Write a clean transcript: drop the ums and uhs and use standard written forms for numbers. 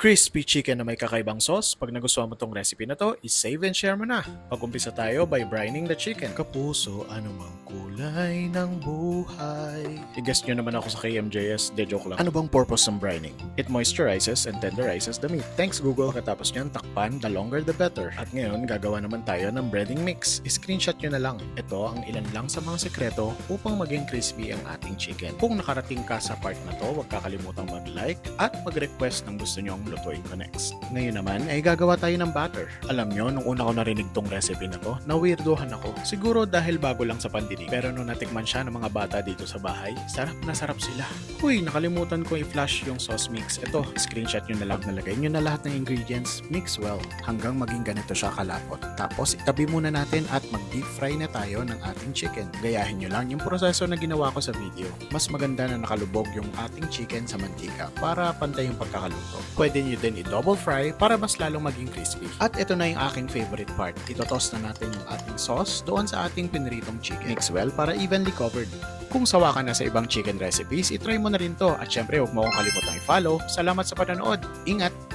Crispy chicken na may kakaibang sauce. Pag nagustuhan mo tong recipe na to, i-save and share mo na. Pag-umpisa tayo by brining the chicken. Kapuso, anumang kulay ng buhay. I-guess nyo naman ako sa KMJS, de joke lang. Ano bang purpose ng brining? It moisturizes and tenderizes the meat. Thanks Google. Katapos nyan, takpan, the longer the better. At ngayon, gagawa naman tayo ng breading mix. I-screenshot nyo na lang. Ito ang ilan lang sa mga sekreto upang maging crispy ang ating chicken. Kung nakarating ka sa part na to, huwag kakalimutang mag-like at mag-request ng gusto nyo lutuin ko next. Ngayon naman ay gagawa tayo ng batter. Alam nyo, nung una ko narinig tong recipe na to, na-weirdohan ako. Siguro dahil bago lang sa pandinig. Pero nung natikman siya ng mga bata dito sa bahay, sarap na sarap sila. Uy, nakalimutan ko i-flash yung sauce mix. Ito, screenshot nyo na lang. Nalagay nyo na lahat ng ingredients. Mix well hanggang maging ganito siya kalapot. Tapos itabi muna natin at mag-deep fry na tayo ng ating chicken. Gayahin nyo lang yung proseso na ginawa ko sa video. Mas maganda na nakalubog yung ating chicken sa mantika para pantay yung pagkakaluto. Pwede nyo din i-double fry para mas lalong maging crispy. At ito na yung aking favorite part. Itotoss na natin yung ating sauce doon sa ating pinritong chicken. Mix well para evenly covered. Kung sawa ka na sa ibang chicken recipes, itry mo na rin to. At syempre, huwag mo akong kalimutang i-follow. Salamat sa panonood. Ingat!